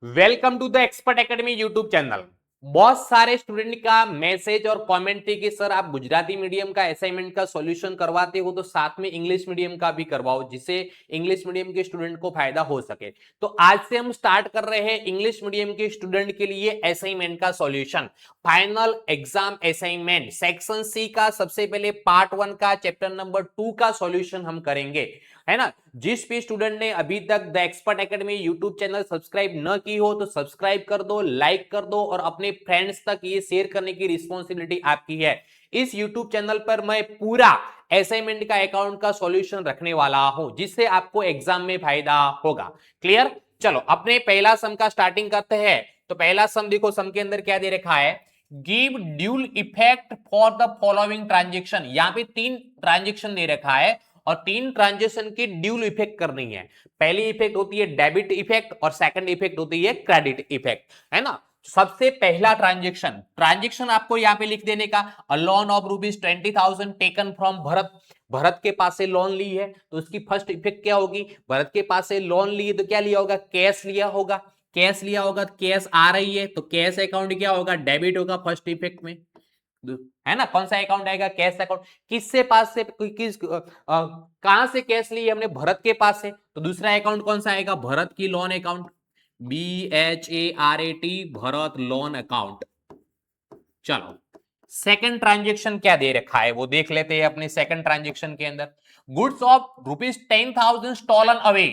Welcome to the expert academy YouTube channel. बहुत सारे student का मैसेज और कमेंट थी कि सर आप गुजराती मीडियम का असाइनमेंट का सॉल्यूशन करवाते हो तो साथ में इंग्लिश मीडियम का भी करवाओ जिससे इंग्लिश मीडियम के स्टूडेंट को फायदा हो सके। तो आज से हम स्टार्ट कर रहे हैं इंग्लिश मीडियम के स्टूडेंट के लिए असाइनमेंट का solution. Final exam assignment section C का सबसे पहले पार्ट 1 का चैप्टर नंबर 2 का सॉल्यूशन हम करेंगे, है ना। जिस भी स्टूडेंट ने अभी तक the expert academy YouTube channel subscribe न की हो तो सब्सक्राइब कर दो, लाइक कर दो और अपने फ्रेंड्स तक ये शेयर करने की रिस्पॉन्सिबिलिटी आपकी है। इस यूट्यूब चैनल पर मैं पूरा असाइनमेंट का अकाउंट का सॉल्यूशन रखने वाला हूं जिससे आपको एग्जाम में फायदा होगा। क्लियर? चलो अपने पहला सम का स्टार्टिंग करते हैं। तो पहला सम देखो, सम के अंदर क्या दे रखा है, give dual effect for the following transaction. यहां पे 3 ट्रांजेक्शन दे रखा है और 3 ट्रांजेक्शन की ड्यूल इफेक्ट करनी है। पहली इफेक्ट होती है डेबिट इफेक्ट और सेकंड इफेक्ट होती है क्रेडिट इफेक्ट, है ना। सबसे पहला ट्रांजेक्शन आपको यहां पे लिख देने का, a loan of ₹20,000 taken from Bharat. Bharat के पास से लोन ली है तो उसकी फर्स्ट इफेक्ट क्या होगी, भरत के पास से लोन ली है तो क्या लिया होगा, कैश लिया होगा। कैश लिया होगा तो कैश आ रही है तो कैश अकाउंट क्या होगा, डेबिट होगा फर्स्ट इफेक्ट में, है ना। कौन सा अकाउंट आएगा, कैश अकाउंट। किससे पास से कहां से कैश ली हमने, भरत के पास से, तो दूसरा अकाउंट कौन सा आएगा, भरत की loan account, BHARAT Bharat loan account. चलो सेकंड ट्रांजेक्शन क्या दे रखा है वो देख लेते हैं। अपने सेकंड ट्रांजेक्शन के अंदर गुड्स ऑफ ₹10,000 स्टॉलन अवे,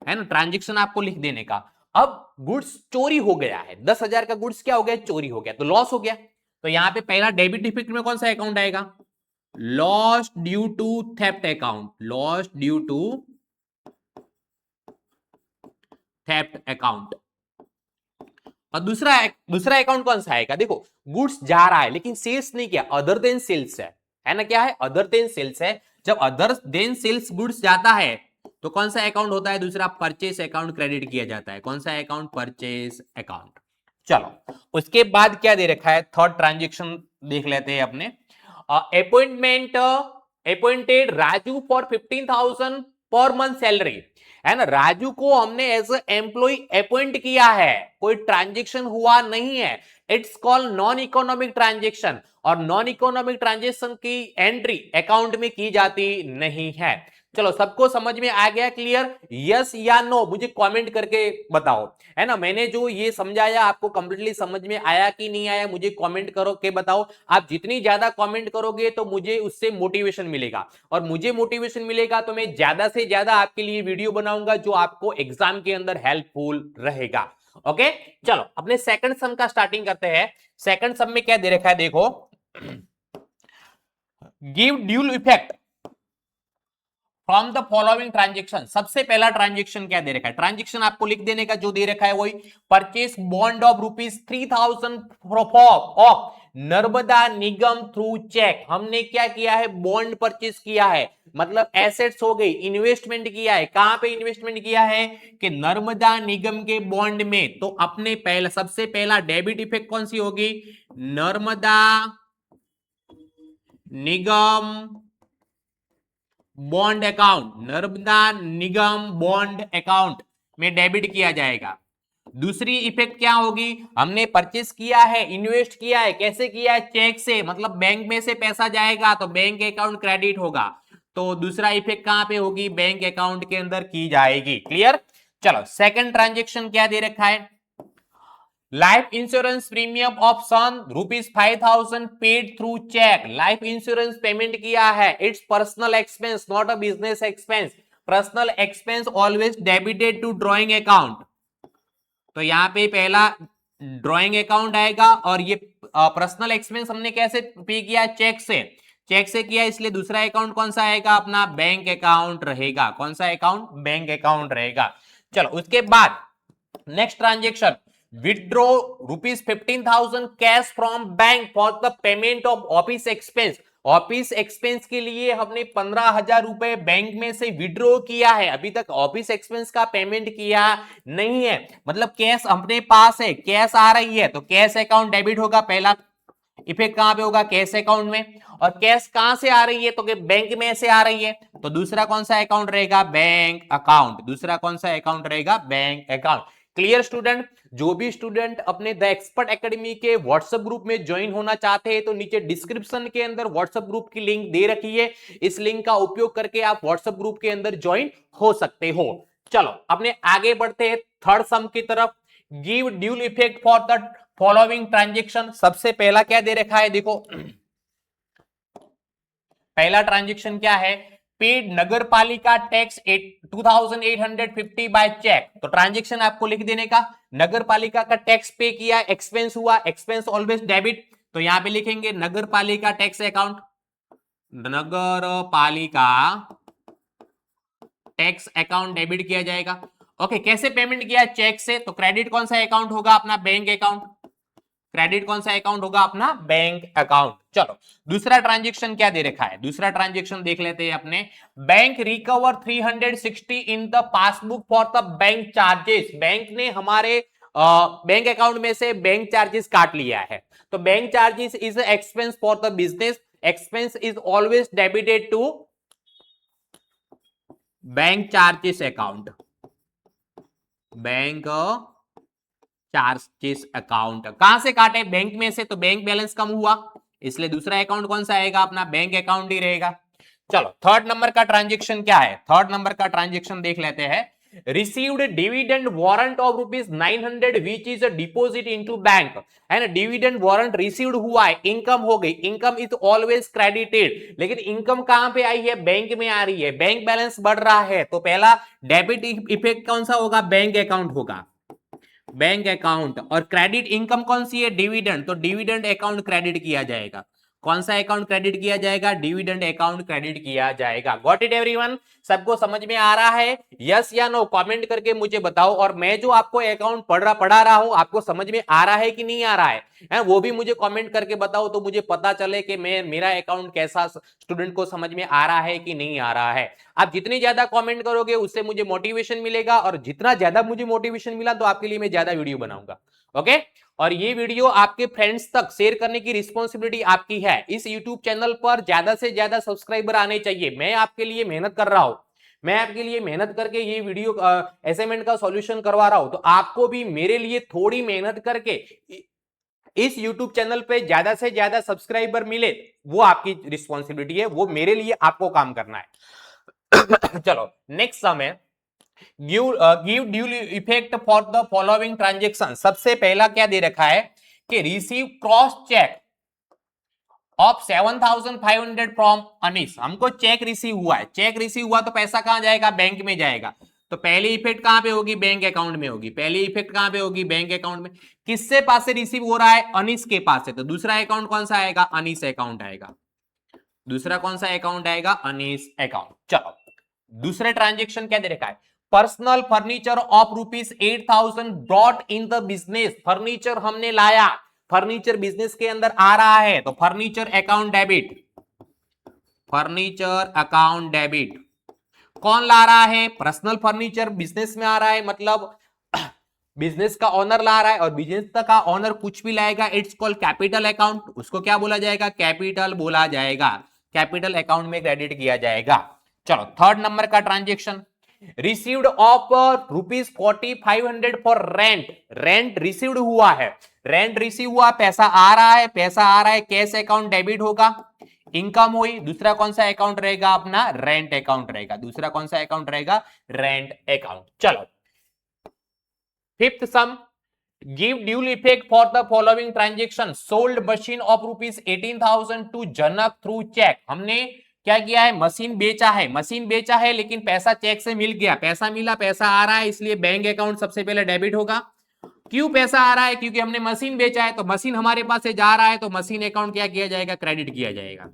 है ना। ट्रांजेक्शन आपको लिख देने का। अब गुड्स चोरी हो गया है, 10,000 का गुड्स क्या हो गया, चोरी हो गया तो लॉस हो गया। तो यहां पे पहला डेबिट इफेक्ट में कौन सा अकाउंट आएगा, loss due to theft account, loss due to theft account. और दूसरा अकाउंट कौन सा आएगा, देखो गुड्स जा रहा है लेकिन सेल्स नहीं किया, अदर देन सेल्स है ना। क्या है, अदर देन सेल्स है। जब अदर देन सेल्स गुड्स जाता है तो कौन सा अकाउंट होता है, दूसरा परचेस अकाउंट क्रेडिट किया जाता है। कौन सा अकाउंट, परचेस अकाउंट। चलो उसके बाद क्या दे रखा है, थर्ड ट्रांजेक्शन देख लेते हैं अपने। Appointed Raju for 15,000 per month salary, है ना। राजू को हमने एज एम्प्लॉय अपॉइंट किया है, कोई ट्रांजेक्शन हुआ नहीं है। It's called non economic transaction और नॉन इकोनॉमिक ट्रांजेक्शन की एंट्री अकाउंट में की जाती नहीं है। चलो सबको समझ में आ गया, क्लियर, यस या नो, मुझे कमेंट करके बताओ, है ना। मैंने जो ये समझाया आपको कंप्लीटली समझ में आया कि नहीं आया, मुझे कमेंट करो के बताओ। आप जितनी ज्यादा कमेंट करोगे तो मुझे उससे मोटिवेशन मिलेगा और मुझे मोटिवेशन मिलेगा तो मैं ज्यादा से ज्यादा आपके लिए वीडियो बनाऊंगा जो आपको एग्जाम के अंदर हेल्पफुल रहेगा। ओके चलो अपने सेकंड सम का स्टार्टिंग करते हैं। सेकंड सम में क्या दे रखा है देखो, give dual effect from the following transaction. सबसे पहला ट्रांजेक्शन क्या दे रखा है, ट्रांजेक्शन आपको लिख देने का जो दे रखा है वही, purchase bond of ₹3,000 of Narmada Nigam through cheque. हमने क्या किया है, बॉन्ड परचेस किया है, मतलब एसेट्स हो गई, इन्वेस्टमेंट किया है। कहां पे इन्वेस्टमेंट किया है कि नर्मदा निगम के बॉन्ड में। तो अपने पहला सबसे पहला डेबिट इफेक्ट कौन सी होगी, नर्मदा निगम बॉन्ड अकाउंट, नर्मदा निगम बॉन्ड अकाउंट में डेबिट किया जाएगा। दूसरी इफेक्ट क्या होगी, हमने परचेस किया है, इन्वेस्ट किया है, कैसे किया है, चेक से, मतलब बैंक में से पैसा जाएगा तो बैंक अकाउंट क्रेडिट होगा। तो दूसरा इफेक्ट कहां पे होगी, बैंक अकाउंट के अंदर की जाएगी। क्लियर? चलो सेकंड ट्रांजेक्शन क्या दे रखा है, life insurance premium of son ₹5,000 paid through cheque. Life insurance payment किया है, it's personal expense not a business expense. Personal expense always debited to drawing account. तो यहां पे पहला ड्रॉइंग अकाउंट आएगा और ये पर्सनल एक्सपेंस हमने कैसे पे किया, चेक से, चेक से किया, इसलिए दूसरा अकाउंट कौन सा आएगा, अपना बैंक अकाउंट रहेगा। कौन सा अकाउंट, बैंक अकाउंट रहेगा। चलो उसके बाद next transaction, withdraw ₹15,000 cash from bank for the payment of office expense. Office expense के लिए हमने 15,000 रुपए बैंक में से विड्रॉ किया है, अभी तक ऑफिस एक्सपेंस का पेमेंट किया नहीं है, मतलब कैश अपने पास है, कैश आ रही है तो कैश अकाउंट डेबिट होगा पहला इफेक्ट कहां पे होगा? कैश अकाउंट में। और कैश कहां से आ रही है? तो बैंक में से आ रही है, तो दूसरा कौन सा अकाउंट रहेगा? Bank account. दूसरा कौन सा अकाउंट रहेगा? Bank account. Clear student? जो भी स्टूडेंट अपने द एक्सपर्ट एकेडमी के व्हाट्सएप ग्रुप में ज्वाइन होना चाहते हैं तो नीचे डिस्क्रिप्शन के अंदर व्हाट्सएप ग्रुप की लिंक दे रखी है, इस लिंक का उपयोग करके आप व्हाट्सएप ग्रुप के अंदर ज्वाइन हो सकते हो। चलो अपने आगे बढ़ते हैं थर्ड सम की तरफ। Give dual effect for the following transaction. सबसे पहला क्या दे रखा है? देखो पहला ट्रांजेक्शन क्या है? पेड नगर पालिका टैक्स 2850 बाय चेक। तो ट्रांजेक्शन आपको लिख देने का, नगर पालिका का टैक्स पे किया, एक्सपेंस हुआ, एक्सपेंस ऑलवेज डेबिट, तो यहां पे लिखेंगे नगर पालिका टैक्स अकाउंट, नगर पालिका टैक्स अकाउंट डेबिट किया जाएगा। ओके, कैसे पेमेंट किया? चेक से, तो क्रेडिट कौन सा अकाउंट होगा? अपना बैंक अकाउंट। क्रेडिट कौन सा अकाउंट होगा? अपना बैंक अकाउंट। चलो दूसरा ट्रांजेक्शन क्या दे रखा है? दूसरा ट्रांजेक्शन देख लेते हैं अपने। Bank recover 360 in the passbook for the bank charges. Bank ने हमारे बैंक अकाउंट में से बैंक चार्जेस काट लिया है, तो bank charges is expense for the business, expense is always debited to bank charges account, bank charges account. कहां से काटे? बैंक में से, तो बैंक बैलेंस कम हुआ, इसलिए दूसरा अकाउंट कौन सा आएगा? अपना बैंक अकाउंट ही रहेगा। चलो थर्ड नंबर का ट्रांजेक्शन क्या है? थर्ड नंबर का ट्रांजेक्शन देख लेते हैं। Received dividend warrant of ₹900 which is a deposit into bank. है ना, डिविडेंड वारंट रिसीव्ड हुआ है, इनकम हो गई, इनकम इज ऑलवेज क्रेडिटेड, लेकिन इनकम कहां पे आई है? बैंक में आ रही है, बैंक बैलेंस बढ़ रहा है, तो पहला डेबिट इफेक्ट कौन सा होगा? बैंक अकाउंट होगा, बैंक अकाउंट। और क्रेडिट इनकम कौन सी है? डिविडेंड, तो डिविडेंड अकाउंट क्रेडिट किया जाएगा। कौन सा अकाउंट क्रेडिट किया जाएगा? डिविडेंड अकाउंट क्रेडिट किया जाएगा। Got it everyone? सबको समझ में आ रहा है? यस या नो कमेंट करके मुझे बताओ। और मैं जो आपको अकाउंट पढ़ा रहा हूं, आपको समझ में आ रहा है कि नहीं आ रहा है? वो भी मुझे कमेंट करके बताओ, तो मुझे पता चले कि मैं मेरा अकाउंट कैसा स्टूडेंट को समझ में आ रहा है कि नहीं आ रहा है। आप जितनी ज्यादा कमेंट करोगे उससे मुझे मोटिवेशन मिलेगा, और जितना ज्यादा मुझे मोटिवेशन मिला तो आपके लिए मैं ज्यादा वीडियो बनाऊंगा। ओके, और ये वीडियो आपके फ्रेंड्स तक शेयर करने की रिस्पॉन्सिबिलिटी आपकी है। इस यूट्यूब चैनल पर ज्यादा से ज्यादा सब्सक्राइबर आने चाहिए। मैं आपके लिए मेहनत कर रहा हूं, मैं आपके लिए मेहनत करके ये वीडियो असाइनमेंट का सॉल्यूशन करवा रहा हूं, तो आपको भी मेरे लिए थोड़ी मेहनत करके इस YouTube चैनल पे ज्यादा से ज्यादा सब्सक्राइबर मिले, वो आपकी रिस्पॉन्सिबिलिटी है, वो मेरे लिए आपको काम करना है। चलो नेक्स्ट सम है। Give dual effect for the following transaction. सबसे पहला क्या दे रखा है कि receive cross cheque of 7500 from Anees. हमको चेक रिसीव हुआ है, चेक रिसीव हुआ तो पैसा कहां जाएगा? बैंक में जाएगा। तो पहली इफेक्ट कहां पे होगी? बैंक अकाउंट में होगी। पहली इफेक्ट कहां पे होगी? बैंक अकाउंट में। किससे पास से रिसीव हो रहा है? अनीस के पास से, तो दूसरा अकाउंट कौन सा आएगा? अनीस अकाउंट आएगा। दूसरा कौन सा अकाउंट आएगा? अनीस अकाउंट। चलो दूसरे ट्रांजेक्शन क्या दे रखा है? Personal furniture of ₹8000 brought in the business. Furniture हमने लाया, फर्नीचर बिजनेस के अंदर आ रहा है, तो furniture account debit, furniture account debit. कौन ला रहा है? पर्सनल फर्नीचर बिजनेस में आ रहा है, मतलब बिजनेस का ओनर ला रहा है, और बिजनेस का ओनर कुछ भी लाएगा इट्स कॉल्ड कैपिटल अकाउंट। उसको क्या बोला जाएगा? कैपिटल बोला जाएगा, कैपिटल अकाउंट में क्रेडिट किया जाएगा। चलो थर्ड नंबर का transaction. Received of ₹4500 for rent. Rent received हुआ है, रेंट रिसीव हुआ, पैसा आ रहा है, पैसा आ रहा है, कैश अकाउंट डेबिट होगा, इनकम हुई। दूसरा कौन सा अकाउंट रहेगा? अपना रेंट अकाउंट रहेगा। दूसरा कौन सा अकाउंट रहेगा? Rent account. चलो fifth sum. Give dual effect for the following transaction. Sold machine of ₹18,000 to Janak through cheque. हमने क्या किया है? मशीन बेचा है, मशीन बेचा है, लेकिन पैसा चेक से मिल गया, पैसा मिला, पैसा आ रहा है, इसलिए बैंक अकाउंट सबसे पहले डेबिट होगा। क्यों पैसा आ रहा है? क्योंकि हमने मशीन बेचा है, तो मशीन हमारे पास से जा रहा है, तो मशीन अकाउंट क्या किया जाएगा? क्रेडिट किया जाएगा।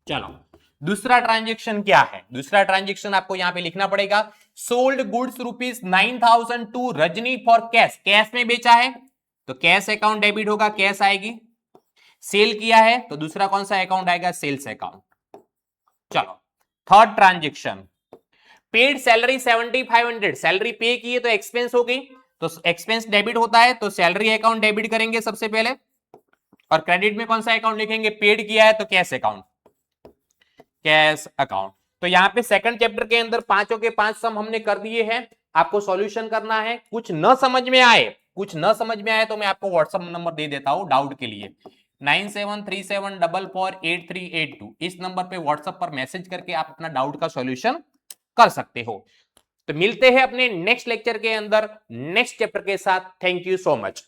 चलो दूसरा ट्रांजेक्शन क्या है? दूसरा ट्रांजेक्शन आपको यहां पे लिखना पड़ेगा। Sold goods ₹9,000 to Rajni for cash. Cash में बेचा है, तो कैश अकाउंट डेबिट होगा, कैश आएगी। सेल किया है, तो दूसरा कौन सा अकाउंट आएगा? Sales account. चलो third transaction. Paid salary 7500, salary pay की है तो एक्सपेंस हो गई, तो एक्सपेंस डेबिट होता है, तो सैलरी अकाउंट डेबिट करेंगे सबसे पहले। और क्रेडिट में कौन सा अकाउंट लिखेंगे? पेड किया है तो कैश अकाउंट, कैश अकाउंट। तो यहाँ पे सेकंड चैप्टर के अंदर पांचों के पांच सम हमने कर दिए हैं, आपको सॉल्यूशन करना है। कुछ न समझ में आए तो मैं आपको व्हाट्सएप नंबर दे देता हूं डाउट के लिए, 9737448382। इस नंबर पे व्हाट्सएप पर मैसेज करके आप अपना डाउट का सॉल्यूशन कर सकते हो। तो मिलते हैं अपने नेक्स्ट लेक्चर के अंदर नेक्स्ट चैप्टर के साथ। Thank you so much.